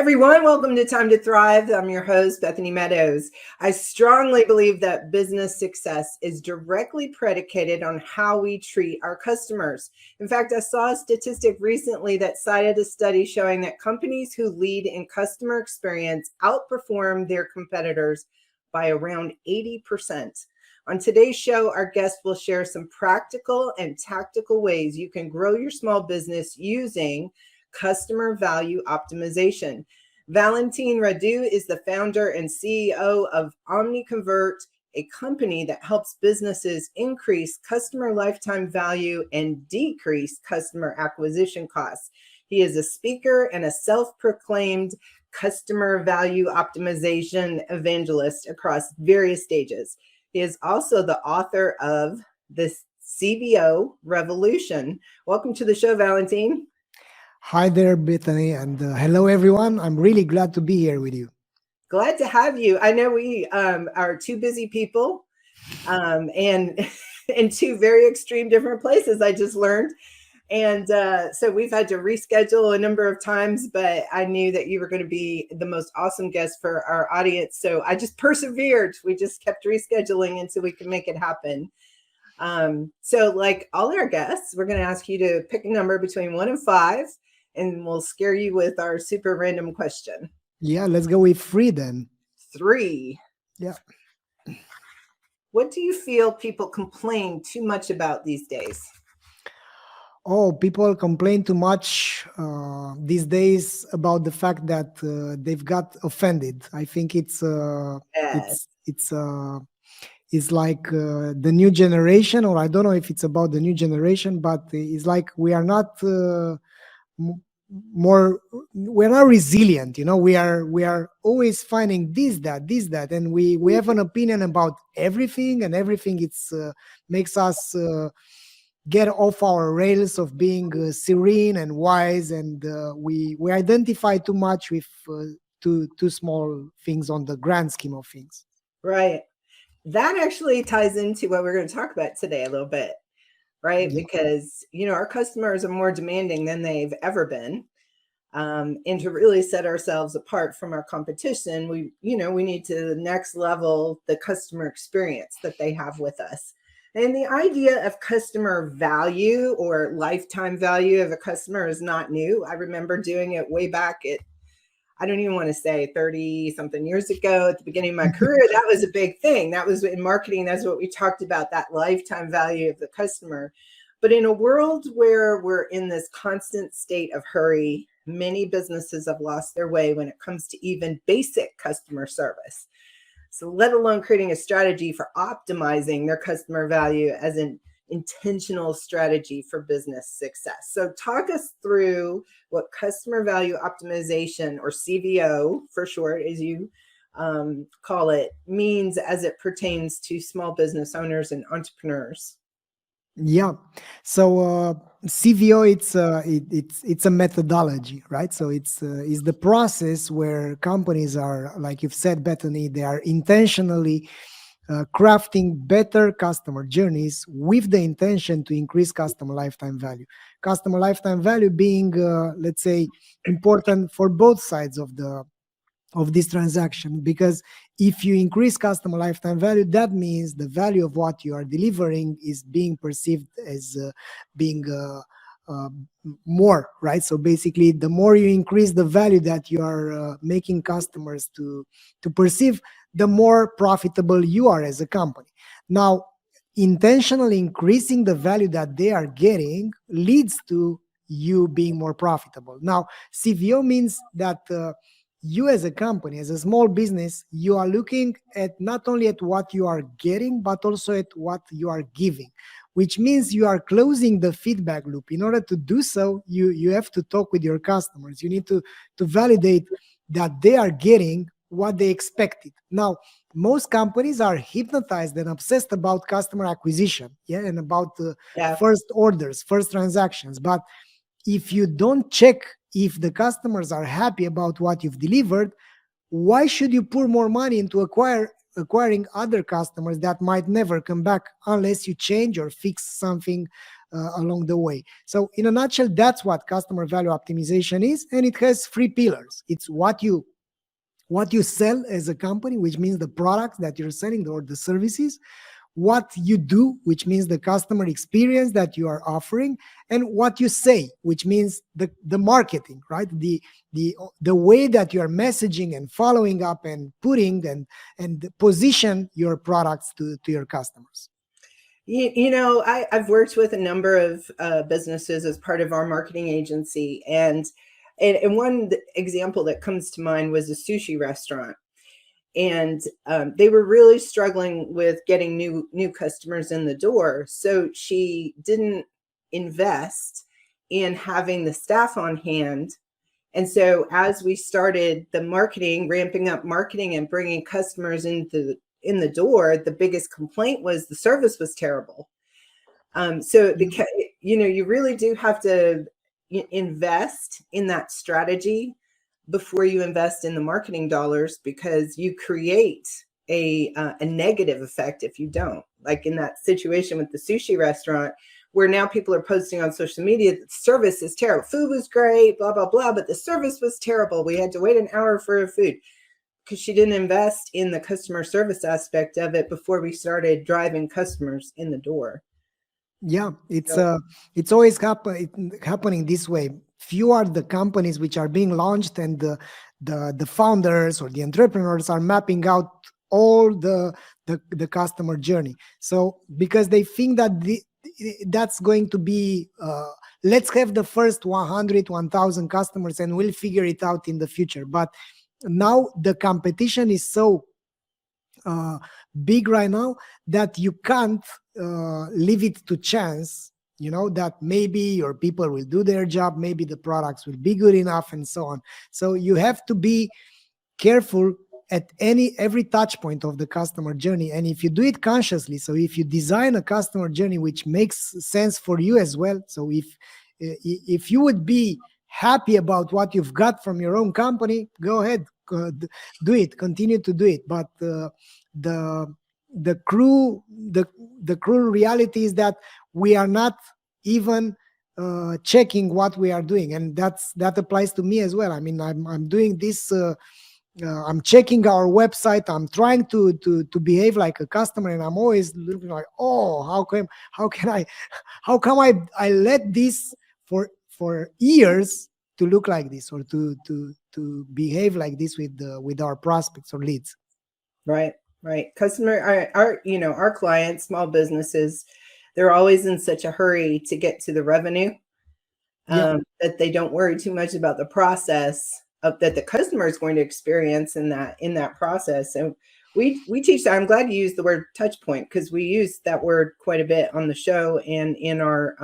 everyone. Welcome to Time to Thrive. I'm your host, Bethany Meadows. I strongly believe that business success is directly predicated on how we treat our customers. In fact, I saw a statistic recently that cited a study showing that companies who lead in customer experience outperform their competitors by around 80%. On today's show, our guest will share some practical and tactical ways you can grow your small business using customer value optimization. Valentin Radu is the founder and CEO of Omniconvert, a company that helps businesses increase customer lifetime value and decrease customer acquisition costs. He is a speaker and a self-proclaimed customer value optimization evangelist across various stages. He is also the author of the CVO Revolution. Welcome to the show, Valentin. Hi there, Bethany, and hello, everyone. I'm really glad to be here with you. Glad to have you. I know we are two busy people and in two very extreme different places, I just learned. And so we've had to reschedule a number of times, but I knew that you were going to be the most awesome guest for our audience. So I just persevered. We just kept rescheduling until we could make it happen. So like all our guests, we're going to ask you to pick a number between 1 and 5. And we'll scare you with our super random question. Yeah, let's go with 3 then. 3. Yeah. What do you feel people complain too much about these days? Oh, people complain too much these days about the fact that they've got offended. I think it's like the new generation, or I don't know if it's about the new generation, but it's like we are not we're not resilient. We are always finding this, that, and we have an opinion about everything, and everything makes us get off our rails of being serene and wise, and we identify too much with too small things on the grand scheme of things. Right. That actually ties into what we're going to talk about today a little bit. Right? Yeah. Because, our customers are more demanding than they've ever been. And to really set ourselves apart from our competition, we need to next level the customer experience that they have with us. And the idea of customer value or lifetime value of a customer is not new. I remember doing it way back at, I don't even want to say 30 something years ago at the beginning of my career. That was a big thing. That was in marketing. That's what we talked about, that lifetime value of the customer. But in a world where we're in this constant state of hurry, many businesses have lost their way when it comes to even basic customer service. So let alone creating a strategy for optimizing their customer value as an intentional strategy for business success. So talk us through what customer value optimization, or CVO for short, as you call it, means as it pertains to small business owners and entrepreneurs. Yeah. So CVO, it's a methodology, right? So it's the process where companies are, like you've said, Bethany, they are intentionally crafting better customer journeys with the intention to increase customer lifetime value. Customer lifetime value being, let's say, important for both sides of this transaction, because if you increase customer lifetime value, that means the value of what you are delivering is being perceived as being more, right? So basically, the more you increase the value that you are making customers to perceive, the more profitable you are as a company. Now, intentionally increasing the value that they are getting leads to you being more profitable. Now, CVO means that you as a company, as a small business, you are looking at not only at what you are getting, but also at what you are giving, which means you are closing the feedback loop. In order to do so, you have to talk with your customers. You need to validate that they are getting what they expected. Now, most companies are hypnotized and obsessed about customer acquisition, and about first orders, first transactions. But if you don't check if the customers are happy about what you've delivered, why should you pour more money into acquire acquiring other customers that might never come back unless you change or fix something along the way. So in a nutshell, that's what customer value optimization is, and it has 3 pillars. It's what you sell as a company, which means the products that you're selling or the services, what you do, which means the customer experience that you are offering, and what you say, which means the marketing, right? The way that you are messaging and following up and putting and position your products to your customers. I've worked with a number of businesses as part of our marketing agency, and one example that comes to mind was a sushi restaurant. And they were really struggling with getting new customers in the door. So she didn't invest in having the staff on hand. And so as we started the marketing, ramping up marketing and bringing customers in the door, the biggest complaint was the service was terrible. So you really do have to invest in that strategy before you invest in the marketing dollars, because you create a negative effect if you don't. Like in that situation with the sushi restaurant, where now people are posting on social media that the service is terrible. Food was great, blah, blah, blah, but the service was terrible. We had to wait an hour for our food, because she didn't invest in the customer service aspect of it before we started driving customers in the door. Yeah, it's always happening this way. Few are the companies which are being launched, and the founders or the entrepreneurs are mapping out all the customer journey. So because they think that that's going to be let's have the first 100, 1,000 customers and we'll figure it out in the future. But now the competition is so big right now that you can't leave it to chance, that maybe your people will do their job, maybe the products will be good enough, and so on. So you have to be careful at every touch point of the customer journey. And if you do it consciously, so if you design a customer journey which makes sense for you as well, so if you would be happy about what you've got from your own company, go ahead, do it, continue to do it. But the cruel reality is that we are not even checking what we are doing, and that applies to me as well. I mean, I'm doing this. I'm checking our website. I'm trying to behave like a customer, and I'm always looking like, oh, how come I let this for years to look like this, or to behave like this with our prospects or leads. Right. Our clients, small businesses, they're always in such a hurry to get to the revenue that they don't worry too much about the process that the customer is going to experience in that process. And we teach that. I'm glad you used the word touch point, because we use that word quite a bit on the show and in our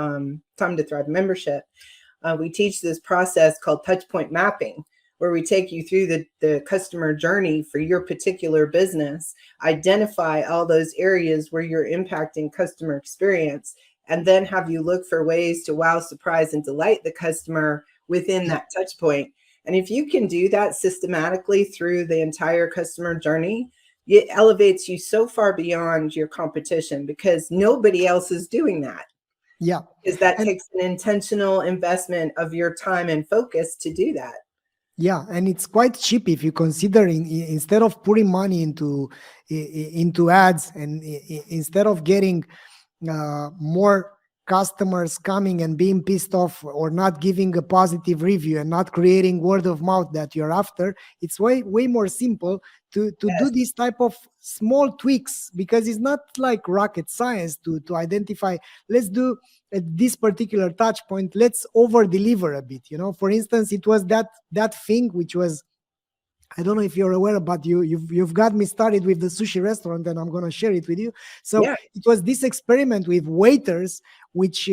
Time to Thrive membership. We teach this process called touch point mapping, where we take you through the customer journey for your particular business, identify all those areas where you're impacting customer experience, and then have you look for ways to wow, surprise, and delight the customer within that touch point. And if you can do that systematically through the entire customer journey, it elevates you so far beyond your competition, because nobody else is doing that. Yeah. Because that takes an intentional investment of your time and focus to do that. Yeah, and it's quite cheap if you consider instead of putting money into ads, and instead of getting more customers coming and being pissed off or not giving a positive review and not creating word of mouth that you're after, it's way more simple to do this type of small tweaks, because it's not like rocket science to identify, let's do at this particular touch point, let's over deliver a bit. For instance, it was that thing which was, I don't know if you're aware, but you've got me started with the sushi restaurant, and I'm going to share it with you. So It was this experiment with waiters, which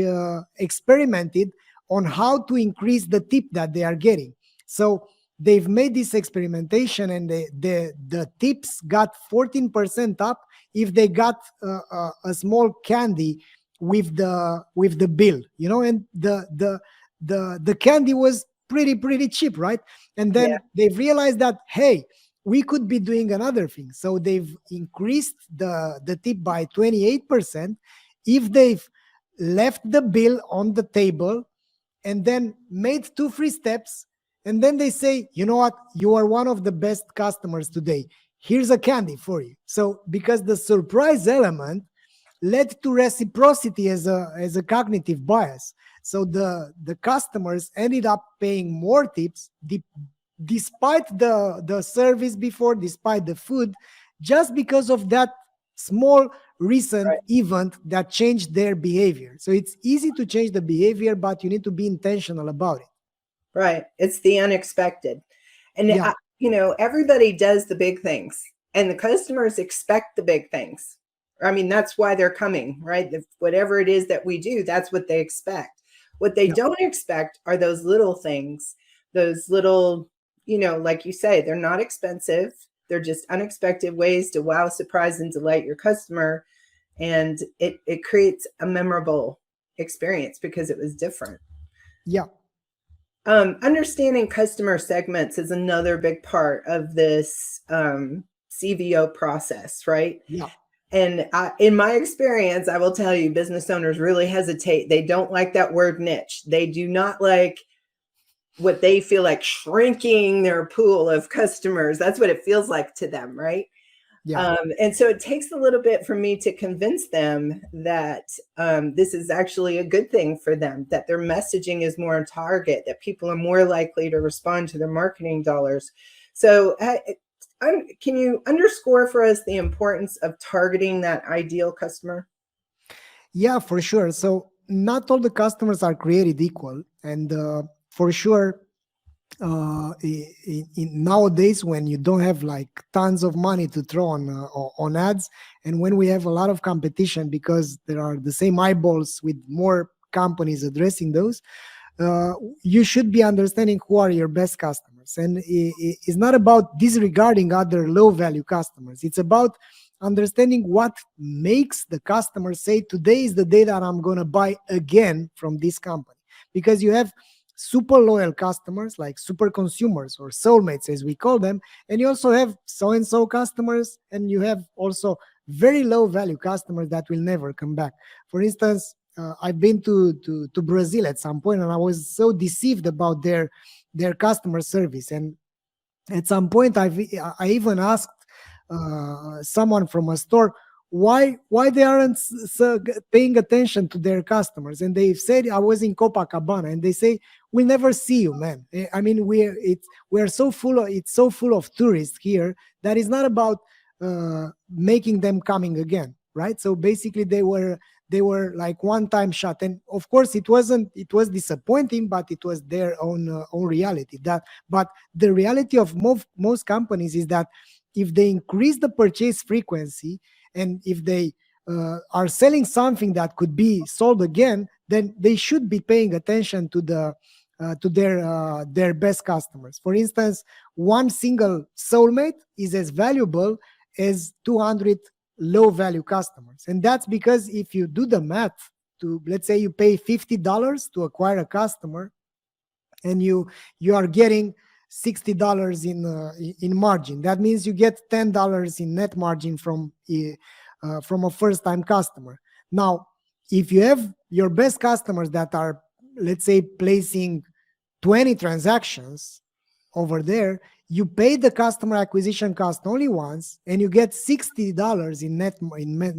experimented on how to increase the tip that they are getting. So they've made this experimentation, and the tips got 14% up if they got a small candy with the bill, and the candy was pretty cheap, right? And then they realized that, hey, we could be doing another thing. So they've increased the tip by 28% if they've left the bill on the table and then made 2-3 steps, and then they say, you know what, you are one of the best customers today, here's a candy for you. So because the surprise element led to reciprocity as a cognitive bias, so the customers ended up paying more tips despite the service before, despite the food, just because of that small recent event that changed their behavior. So it's easy to change the behavior, but you need to be intentional about it. Right. It's the unexpected. And, Yeah. Everybody does the big things, and the customers expect the big things. I mean, that's why they're coming, right? Whatever it is that we do, that's what they expect. What they don't expect are those little things, those little, like you say, they're not expensive. They're just unexpected ways to wow, surprise, and delight your customer. And it creates a memorable experience because it was different. Yeah. Understanding customer segments is another big part of this CVO process, right? Yeah. And in my experience, I will tell you, business owners really hesitate. They don't like that word niche. They do not like what they feel like shrinking their pool of customers. That's what it feels like to them, right? Yeah. And so it takes a little bit for me to convince them that this is actually a good thing for them, that their messaging is more on target, that people are more likely to respond to their marketing dollars. So can you underscore for us the importance of targeting that ideal customer? Yeah, for sure. So not all the customers are created equal. And for sure, nowadays, when you don't have like tons of money to throw on ads, and when we have a lot of competition because there are the same eyeballs with more companies addressing those, you should be understanding who are your best customers. And it's not about disregarding other low value customers. It's about understanding what makes the customer say, today is the day that I'm going to buy again from this company. Because you have super loyal customers, like super consumers or soulmates as we call them, and you also have so-and-so customers, and you have also very low value customers that will never come back. For instance, I've been to Brazil at some point, and I was so deceived about their customer service. And at some point, I even asked someone from a store why they aren't paying attention to their customers. And they said, I was in Copacabana, and they say, we'll never see you, man. I mean, it's so full of tourists here that it's not about making them coming again, right? So basically they were like one-time shot. And of course it was disappointing, but it was their own reality. But the reality of most companies is that if they increase the purchase frequency, and if they are selling something that could be sold again, then they should be paying attention to their best customers. For instance, one single soulmate is as valuable as 200 low value customers. And that's because if you do the math, to let's say you pay $50 to acquire a customer, and you are getting $60 in margin, that means you get $10 in net margin from a first-time customer. Now, if you have your best customers that are, let's say, placing 20 transactions over there, you pay the customer acquisition cost only once, and you get $60 in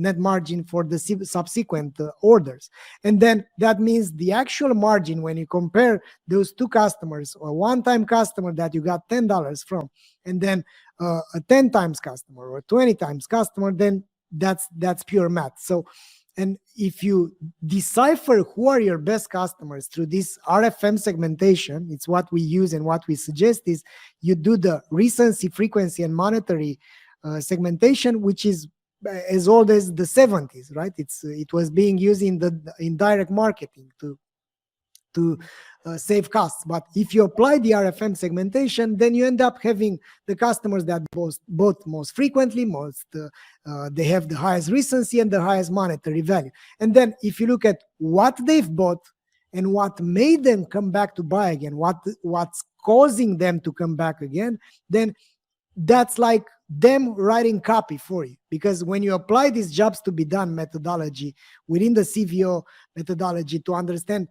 net margin for the subsequent orders. And then that means the actual margin, when you compare those two customers, a one-time customer that you got $10 from, and then a 10 times customer or 20 times customer, then that's pure math. So, and if you decipher who are your best customers through this RFM segmentation, it's what we use, and what we suggest is you do the recency, frequency, and monetary segmentation, which is as old as the 70s, right? It was being used in direct marketing to save costs. But if you apply the RFM segmentation, then you end up having the customers that bought most frequently, they have the highest recency and the highest monetary value. And then if you look at what they've bought and what made them come back to buy again, what's causing them to come back again, then that's like them writing copy for you. Because when you apply this jobs to be done methodology within the CVO methodology to understand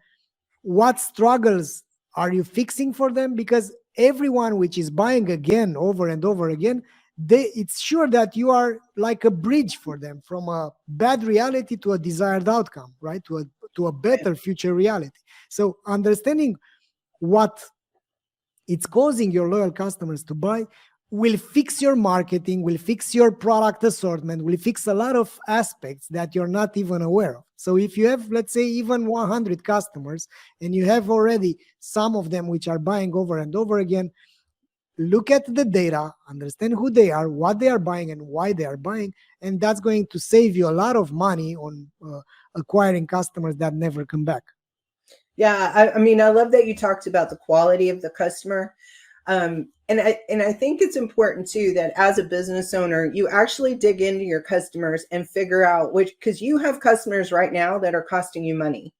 what struggles are you fixing for them, because everyone which is buying again over and over again, it's sure that you are like a bridge for them from a bad reality to a desired outcome, right? To a better future reality. So understanding what it's causing your loyal customers to buy will fix your marketing, will fix your product assortment, will fix a lot of aspects that you're not even aware of. So if you have, let's say, even 100 customers and you have already some of them which are buying over and over again, look at the data, understand who they are, what they are buying, and why they are buying, and that's going to save you a lot of money on acquiring customers that never come back. Yeah, I mean, I love that you talked about the quality of the customer. And I think it's important too that as a business owner, you actually dig into your customers and figure out which, because you have customers right now that are costing you money.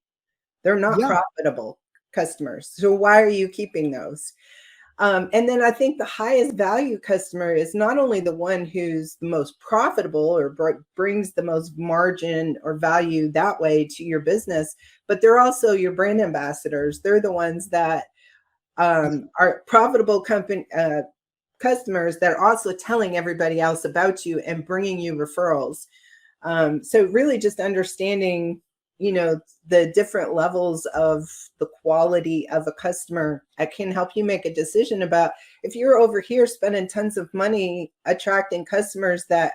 They're not profitable customers. So why are you keeping those? And then I think the highest value customer is not only the one who's the most profitable or brings the most margin or value that way to your business, but they're also your brand ambassadors. They're the ones that are profitable customers that are also telling everybody else about you and bringing you referrals. So really just understanding, the different levels of the quality of a customer can help you make a decision about if you're over here spending tons of money attracting customers that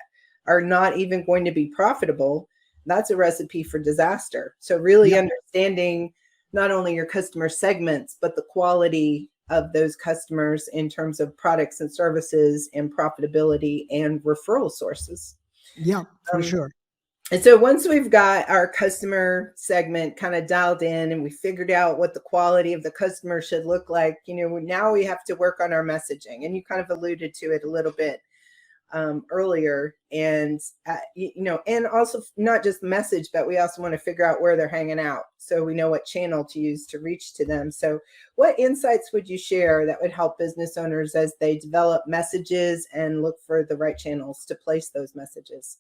are not even going to be profitable. That's a recipe for disaster. So really understanding not only your customer segments, but the quality of those customers in terms of products and services and profitability and referral sources. Yeah, for sure. And so once we've got our customer segment kind of dialed in and we figured out what the quality of the customer should look like, now we have to work on our messaging. And you kind of alluded to it a little bit earlier. And, and also not just the message, but we also want to figure out where they're hanging out so we know what channel to use to reach to them. So what insights would you share that would help business owners as they develop messages and look for the right channels to place those messages?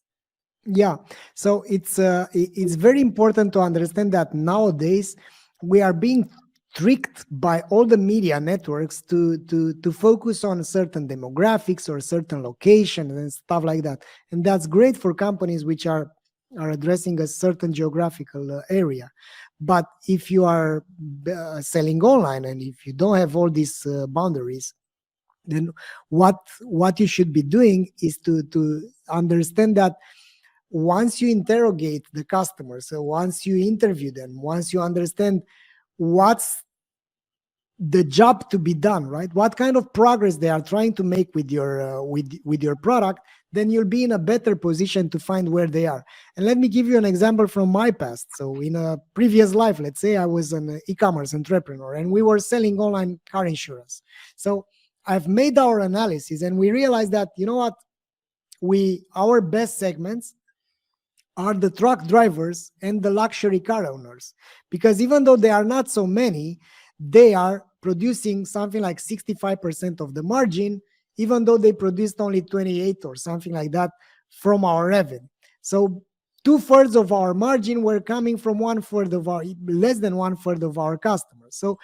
Yeah, so it's very important to understand that nowadays we are being tricked by all the media networks to focus on certain demographics or certain locations and stuff like that, and that's great for companies which are addressing a certain geographical area. But if you are selling online and if you don't have all these boundaries, then what you should be doing is to understand that once you interrogate the customer, so once you interview them, once you understand what's the job to be done, right? What kind of progress they are trying to make with your with your product, then you'll be in a better position to find where they are. And let me give you an example from my past. So in a previous life, let's say I was an e-commerce entrepreneur and we were selling online car insurance. So I've made our analysis and we realized that, our best segments are the truck drivers and the luxury car owners, because even though they are not so many, they are producing something like 65% of the margin, even though they produced only 28 or something like that from our revenue. So 2/3 of our margin were coming from less than 1/3 of our customers. So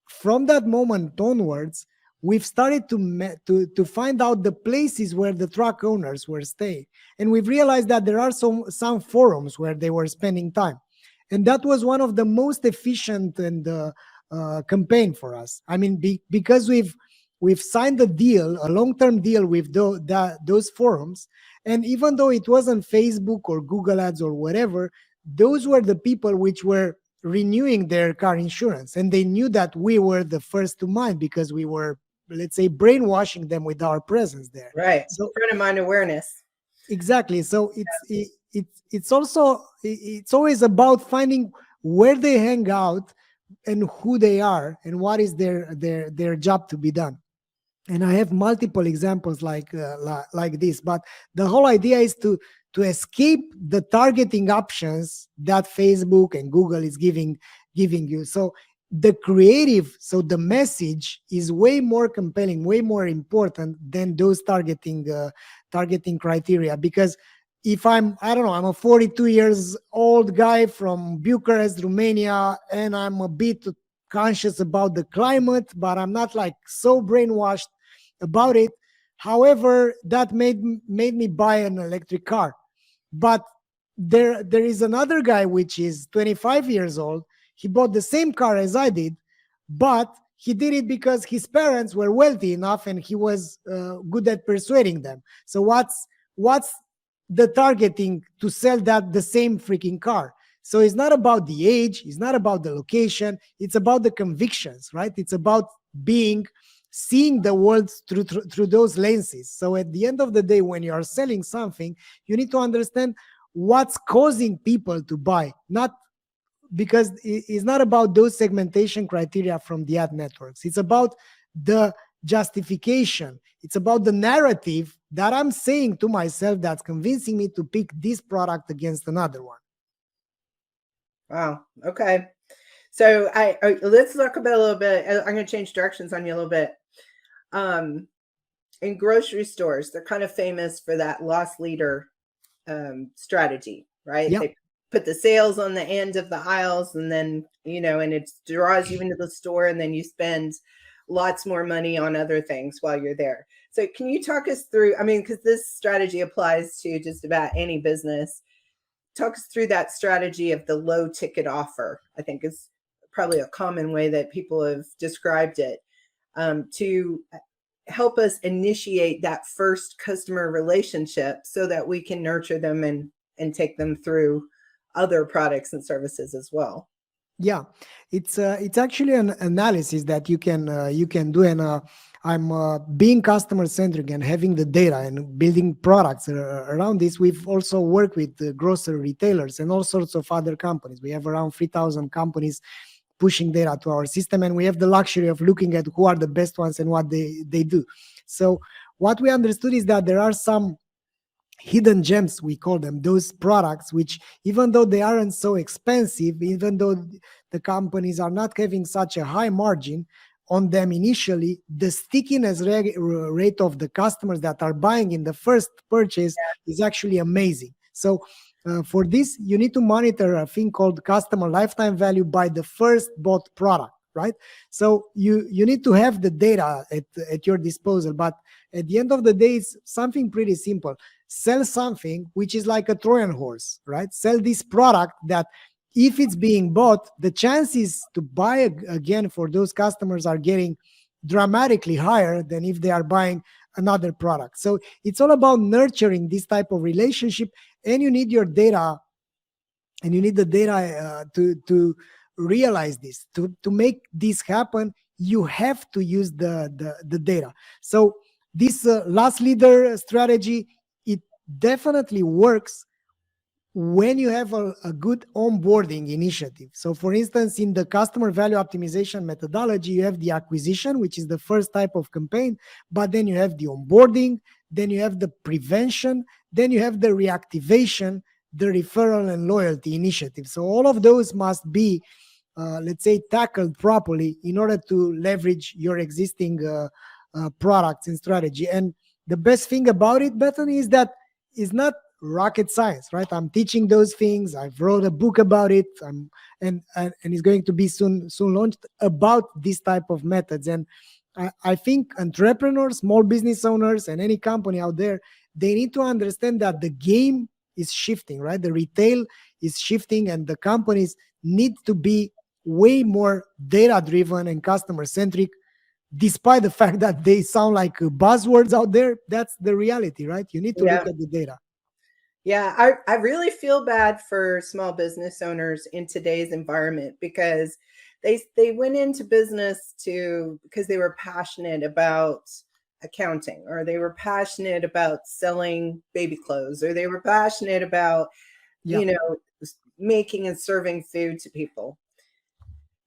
from that moment onwards, we've started to find out the places where the truck owners were staying. And we've realized that there are some forums where they were spending time. And that was one of the most efficient and campaign for us. I mean, because we've signed a long-term deal with those forums. And even though it wasn't Facebook or Google Ads or whatever, those were the people which were renewing their car insurance. And they knew that we were the first to mind because we were, let's say, brainwashing them with our presence there. Right. So front of mind awareness. Exactly. So it's always about finding where they hang out and who they are and what is their job to be done. And I have multiple examples like this, but the whole idea is to escape the targeting options that Facebook and Google is giving you. So the creative, so the message is way more compelling, way more important than those targeting criteria. Because if I don't know, I'm a 42 years old guy from Bucharest, Romania, and I'm a bit conscious about the climate, but I'm not like so brainwashed about it. However, that made me buy an electric car. But there is another guy which is 25 years old. He bought the same car as I did, but he did it because his parents were wealthy enough and he was good at persuading them. So what's the targeting to sell that the same freaking car? So it's not about the age, it's not about the location, it's about the convictions, right? It's about seeing the world through those lenses. So at the end of the day, when you are selling something, you need to understand what's causing people to buy, not because it's not about those segmentation criteria from the ad networks. It's about the justification. It's about the narrative that I'm saying to myself that's convincing me to pick this product against another one. Wow. Okay. So let's talk about a little bit. I'm going to change directions on you a little bit. In grocery stores, they're kind of famous for that loss leader strategy, right? Yeah. They put the sales on the end of the aisles, and then, and it draws you into the store, and then you spend lots more money on other things while you're there. So can you talk us through, because this strategy applies to just about any business. Talk us through that strategy of the low ticket offer. I think is probably a common way that people have described it, to help us initiate that first customer relationship so that we can nurture them and take them through other products and services as well. Yeah, it's actually an analysis that you can do, and I'm being customer centric and having the data and building products around this. We've also worked with grocery retailers and all sorts of other companies. We have around 3,000 companies pushing data to our system, and we have the luxury of looking at who are the best ones and what they do. So what we understood is that there are some hidden gems, we call them, those products which, even though they aren't so expensive, even though the companies are not having such a high margin on them initially, the stickiness rate of the customers that are buying in the first purchase is actually amazing. So for this, you need to monitor a thing called customer lifetime value by the first bought product, right? So you need to have the data at your disposal, but at the end of the day, it's something pretty simple. Sell something which is like a Trojan horse, right? Sell this product that if it's being bought, the chances to buy again for those customers are getting dramatically higher than if they are buying another product. So it's all about nurturing this type of relationship, and you need your data, and you need the data to realize this. To make this happen, you have to use the data. So this loss leader strategy, it definitely works when you have a good onboarding initiative. So for instance, in the customer value optimization methodology, you have the acquisition, which is the first type of campaign, but then you have the onboarding, then you have the prevention, then you have the reactivation, the referral and loyalty initiative. So all of those must be, let's say, tackled properly in order to leverage your existing products and strategy. And the best thing about it, Bethany, is that it's not rocket science, right? I'm teaching those things. I've wrote a book about it, and it's going to be soon launched about this type of methods. And I think entrepreneurs, small business owners, and any company out there, they need to understand that the game is shifting, right? The retail is shifting, and the companies need to be way more data-driven and customer-centric. Despite the fact that they sound like buzzwords out there, that's the reality, right? You need to look at the data. Yeah, I really feel bad for small business owners in today's environment, because they went into business because they were passionate about accounting, or they were passionate about selling baby clothes, or they were passionate about, making and serving food to people.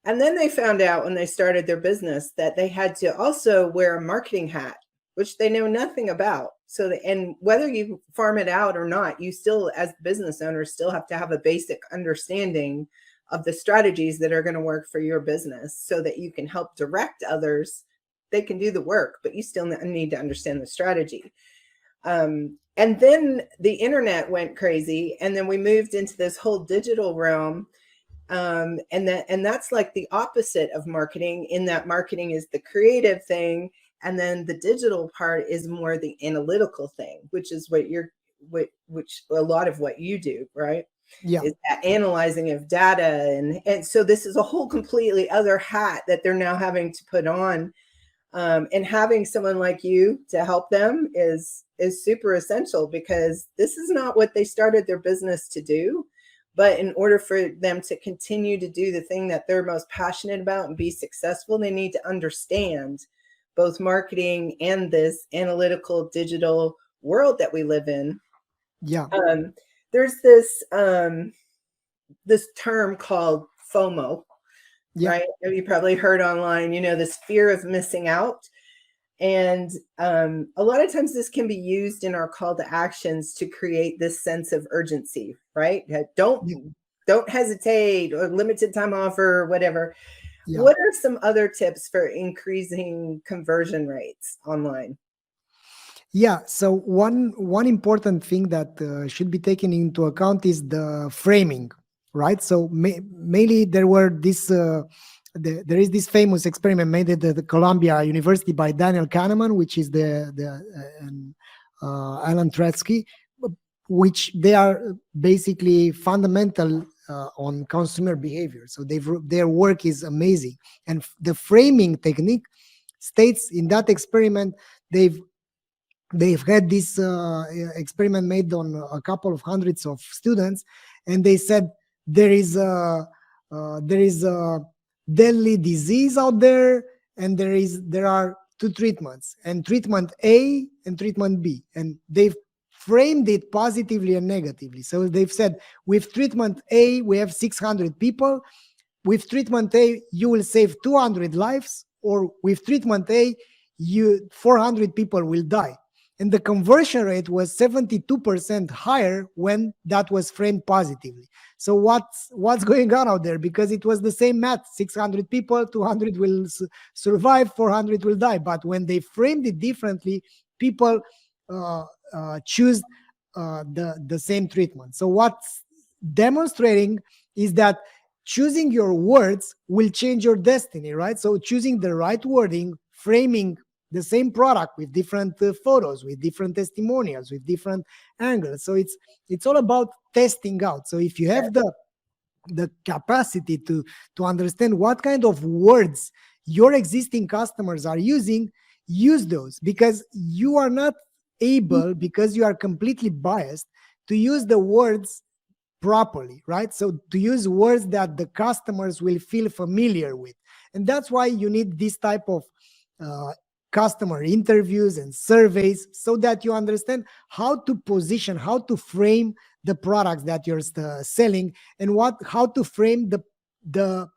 And then they found out when they started their business that they had to also wear a marketing hat, which they know nothing about. So, and whether you farm it out or not, you still, as business owners, still have to have a basic understanding of the strategies that are going to work for your business so that you can help direct others. They can do the work, but you still need to understand the strategy. And then the internet went crazy, and then we moved into this whole digital realm. And that's like the opposite of marketing, in that marketing is the creative thing, and then the digital part is more the analytical thing, which is which a lot of what you do, right? Yeah. Is that analyzing of data, and so this is a whole completely other hat that they're now having to put on. And having someone like you to help them is super essential, because this is not what they started their business to do. But in order for them to continue to do the thing that they're most passionate about and be successful, they need to understand both marketing and this analytical digital world that we live in. Yeah. There's this term called FOMO. Yeah. Right? You probably heard online, this fear of missing out. And a lot of times this can be used in our call to actions to create this sense of urgency, right? Don't hesitate, or limited time offer, or whatever. Yeah. What are some other tips for increasing conversion rates online? Yeah. So one important thing that should be taken into account is the framing, right? So mainly there is this famous experiment made at the Columbia University by Daniel Kahneman, which is Alan Tretzky, which they are basically fundamental on consumer behavior. So their work is amazing, and the framing technique states in that experiment they've had this experiment made on a couple of hundreds of students, and they said there is a deadly disease out there, and there are two treatments, and treatment A and treatment B, and they've framed it positively and negatively. So they've said, with treatment A we have 600 people, with treatment A you will save 200 lives, or with treatment A 400 people will die. And the conversion rate was 72% higher when that was framed positively. So what's going on out there? Because it was the same math: 600 people, 200 will survive, 400 will die. But when they framed it differently, people choose the same treatment. So what's demonstrating is that choosing your words will change your destiny, right? So choosing the right wording, framing the same product with different photos, with different testimonials, with different angles. So it's all about testing out. So if you have the capacity to understand what kind of words your existing customers are using, use those, because you are not able, because you are completely biased, to use the words properly, right? So to use words that the customers will feel familiar with. And that's why you need this type of customer interviews and surveys, so that you understand how to position, how to frame the products that you're selling, and how to frame the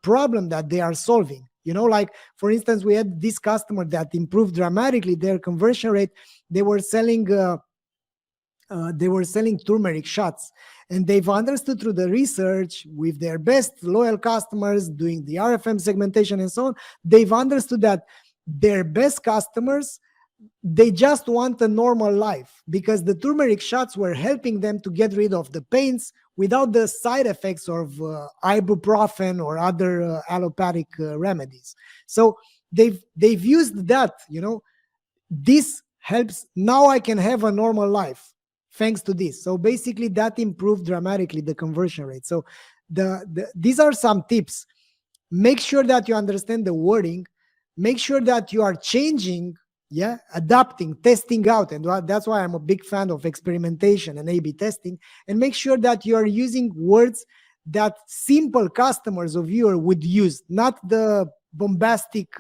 problem that they are solving. Like, for instance, we had this customer that improved dramatically their conversion rate. They were selling turmeric shots, and they've understood through the research with their best loyal customers, doing the RFM segmentation and so on, they've understood that their best customers, they just want a normal life, because the turmeric shots were helping them to get rid of the pains without the side effects of ibuprofen or other allopathic remedies. So they've used that, this helps, now I can have a normal life thanks to this. So basically that improved dramatically the conversion rate. So these are some tips. Make sure that you understand the wording. Make sure that you are changing, adapting, testing out. And that's why I'm a big fan of experimentation and A/B testing. And make sure that you are using words that simple customers of yours would use, not the bombastic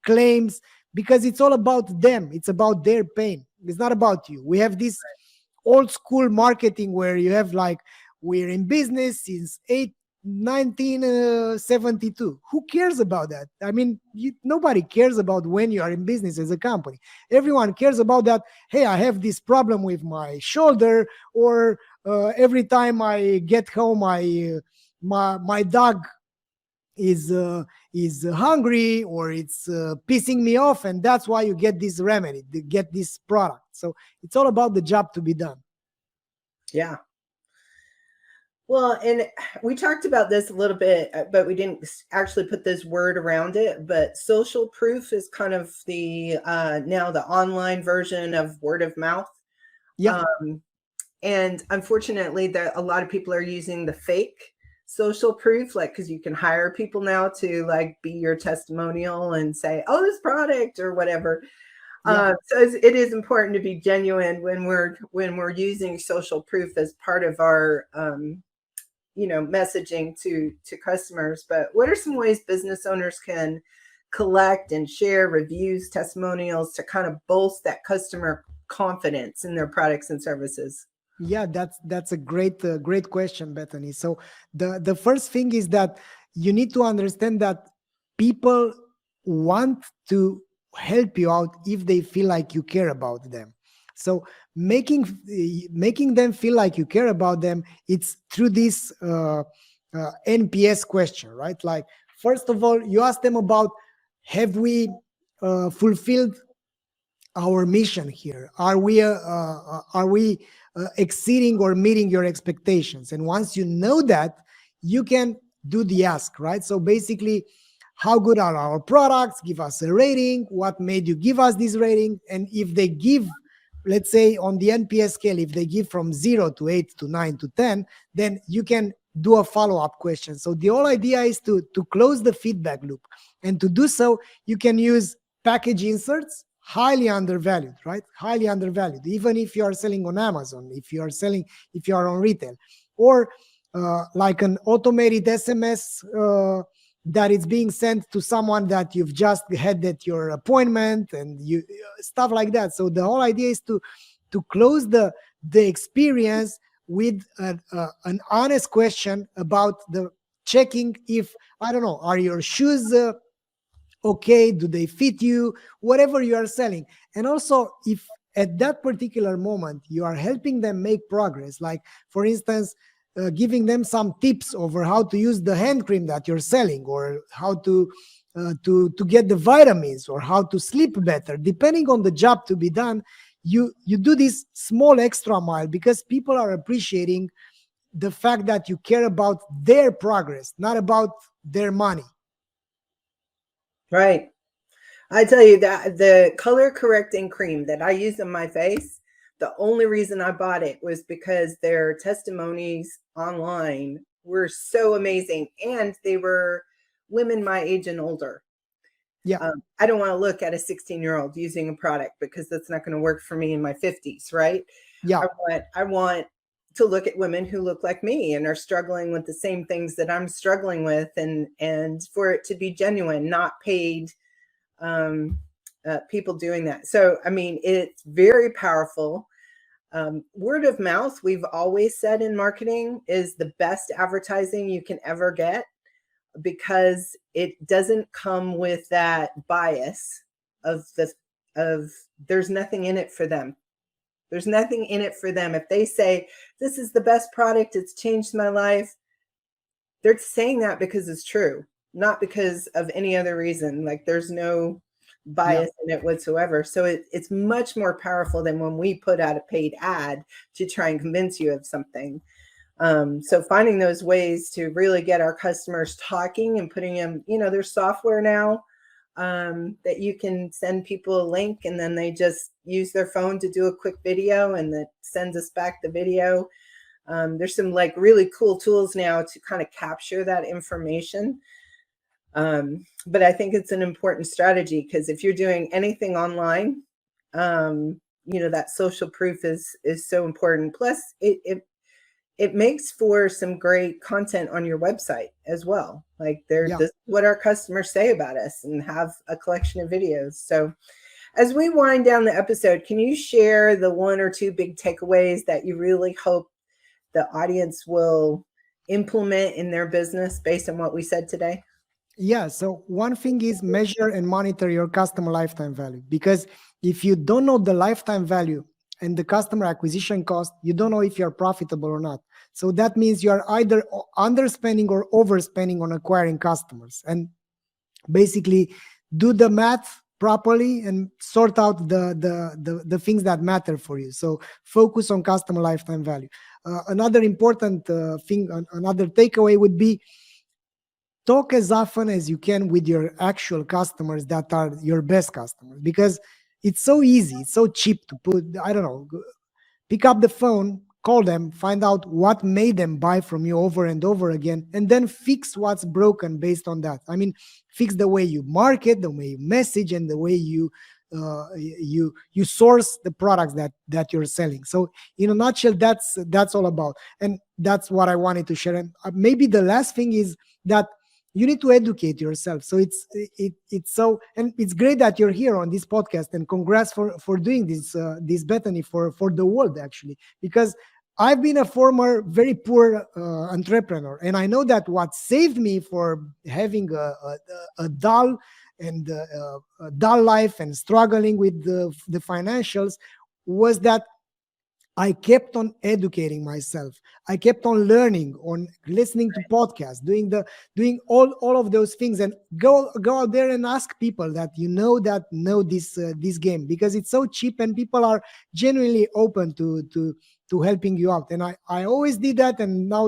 claims, because it's all about them. It's about their pain. It's not about you. We have this old school marketing where you have like, we're in business since 1972. Who cares about that? I mean, nobody cares about when you are in business as a company. Everyone cares about that. Hey, I have this problem with my shoulder, or every time I get home, I my dog is hungry, or it's pissing me off, and that's why you get this remedy, to get this product. So it's all about the job to be done. Yeah. Well, and we talked about this a little bit, but we didn't actually put this word around it. But social proof is kind of the now the online version of word of mouth. Yeah. And unfortunately, that a lot of people are using the fake social proof, like, because you can hire people now to like be your testimonial and say, "Oh, this product" or whatever. Yeah. So it is important to be genuine when we're using social proof as part of our messaging to customers. But what are some ways business owners can collect and share reviews, testimonials to kind of bolster that customer confidence in their products and services? Yeah, that's a great question, Bethany. So the first thing is that you need to understand that people want to help you out if they feel like you care about them. So making them feel like you care about them, it's through this NPS question, right? Like, first of all, you ask them about, have we fulfilled our mission here? Are we exceeding or meeting your expectations? And once you know that, you can do the ask, right? So basically, how good are our products? Give us a rating. What made you give us this rating? And if they give, let's say on the NPS scale, if they give from 0 to 8 to 9 to 10, then you can do a follow-up question. So the whole idea is to close the feedback loop. And to do so, you can use package inserts, highly undervalued, right? Highly undervalued. Even if you are selling on Amazon, if you are on retail, or like an automated SMS that is being sent to someone that you've just had at your appointment, and you stuff like that. So the whole idea is to close the experience with an honest question about the checking if, I don't know, are your shoes okay, do they fit you, whatever you are selling. And also, if at that particular moment you are helping them make progress, like for instance, giving them some tips over how to use the hand cream that you're selling, or how to get the vitamins, or how to sleep better, depending on the job to be done, you do this small extra mile, because people are appreciating the fact that you care about their progress, not about their money. Right. I tell you that the color correcting cream that I use on my face, the only reason I bought it was because their testimonies online were so amazing, and they were women my age and older. Yeah. I don't want to look at a 16-year-old using a product, because that's not going to work for me in my 50s, right? Yeah. I want to look at women who look like me and are struggling with the same things that I'm struggling with, and for it to be genuine, not paid people doing that. So, I mean, it's very powerful. Word of mouth, we've always said in marketing, is the best advertising you can ever get, because it doesn't come with that bias of there's nothing in it for them. There's nothing in it for them. If they say, this is the best product, it's changed my life, they're saying that because it's true, not because of any other reason. Like, there's no bias in it whatsoever. So it's much more powerful than when we put out a paid ad to try and convince you of something. So finding those ways to really get our customers talking and putting them, there's software now that you can send people a link, and then they just use their phone to do a quick video, and that sends us back the video. There's some like really cool tools now to kind of capture that information. But I think it's an important strategy, because if you're doing anything online, that social proof is so important. Plus it makes for some great content on your website as well. Like, this is what our customers say about us, and have a collection of videos. So as we wind down the episode, can you share the 1 or 2 big takeaways that you really hope the audience will implement in their business based on what we said today? Yeah. So one thing is measure and monitor your customer lifetime value, because if you don't know the lifetime value and the customer acquisition cost, you don't know if you're profitable or not. So that means you are either underspending or overspending on acquiring customers. And basically do the math properly and sort out the things that matter for you. So focus on customer lifetime value. Another important thing, another takeaway would be talk as often as you can with your actual customers that are your best customers, because it's so easy, it's so cheap to put, I don't know, pick up the phone, call them, find out what made them buy from you over and over again, and then fix what's broken based on that. I mean, fix the way you market, the way you message, and the way you source the products that you're selling. So in a nutshell, that's all about, and that's what I wanted to share. And maybe the last thing is that you need to educate yourself. So it's so, and it's great that you're here on this podcast, and congrats for doing this, Bethany, for the world, actually, because I've been a former very poor entrepreneur, and I know that what saved me for having a dull and a dull life and struggling with the financials was that I kept on educating myself. I kept on learning, on listening to podcasts, doing all of those things, and go out there and ask people that know this game, because it's so cheap and people are genuinely open to helping you out. And I always did that, and now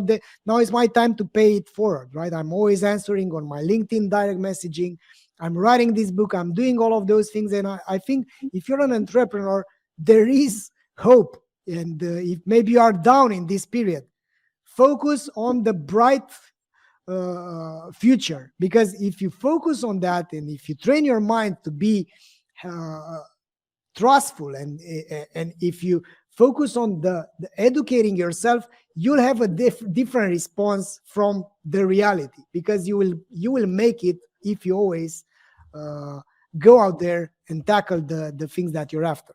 it's my time to pay it forward, right? I'm always answering on my LinkedIn direct messaging. I'm writing this book. I'm doing all of those things, and I think if you're an entrepreneur, there is hope. And if maybe you are down in this period, focus on the bright future, because if you focus on that, and if you train your mind to be trustful, and if you focus on the educating yourself, you'll have a different response from the reality, because you will make it if you always go out there and tackle the things that you're after.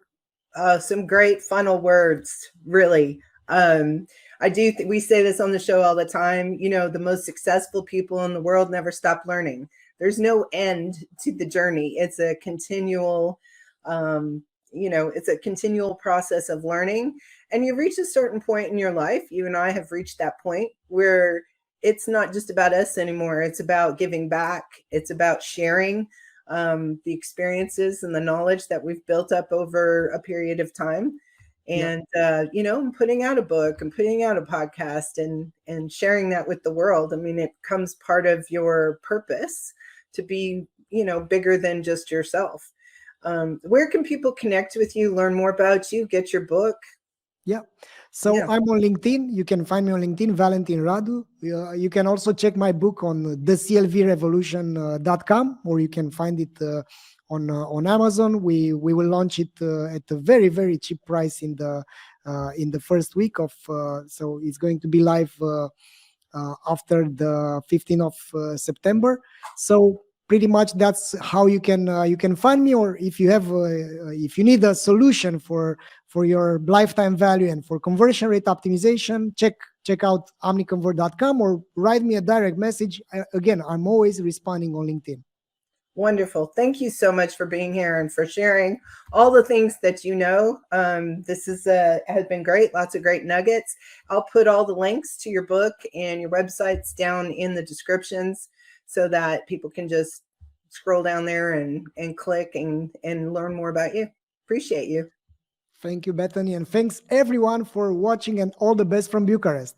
Some great final words, really. I do we say this on the show all the time. The most successful people in the world never stop learning. There's no end to the journey. It's a continual, it's a continual process of learning. And you reach a certain point in your life. You and I have reached that point where it's not just about us anymore. It's about giving back. It's about sharing the experiences and the knowledge that we've built up over a period of time, and putting out a book and putting out a podcast and sharing that with the world. I mean, it becomes part of your purpose to be bigger than just yourself. Where can people connect with you, learn more about you, get your book? So I'm on LinkedIn. You can find me on LinkedIn, Valentin Radu. You can also check my book on the CVO or you can find it on Amazon. We will launch it at a very, very cheap price in the first week of. So it's going to be live after the 15th of September. So pretty much that's how you can find me. Or if you need a solution for your lifetime value and for conversion rate optimization, check out omniconvert.com or write me a direct message. Again, I'm always responding on LinkedIn. Wonderful. Thank you so much for being here and for sharing all the things that you know. This has been great. Lots of great nuggets. I'll put all the links to your book and your websites down in the descriptions so that people can just scroll down there and click and learn more about you. Appreciate you. Thank you, Bethany. And thanks everyone for watching, and all the best from Bucharest.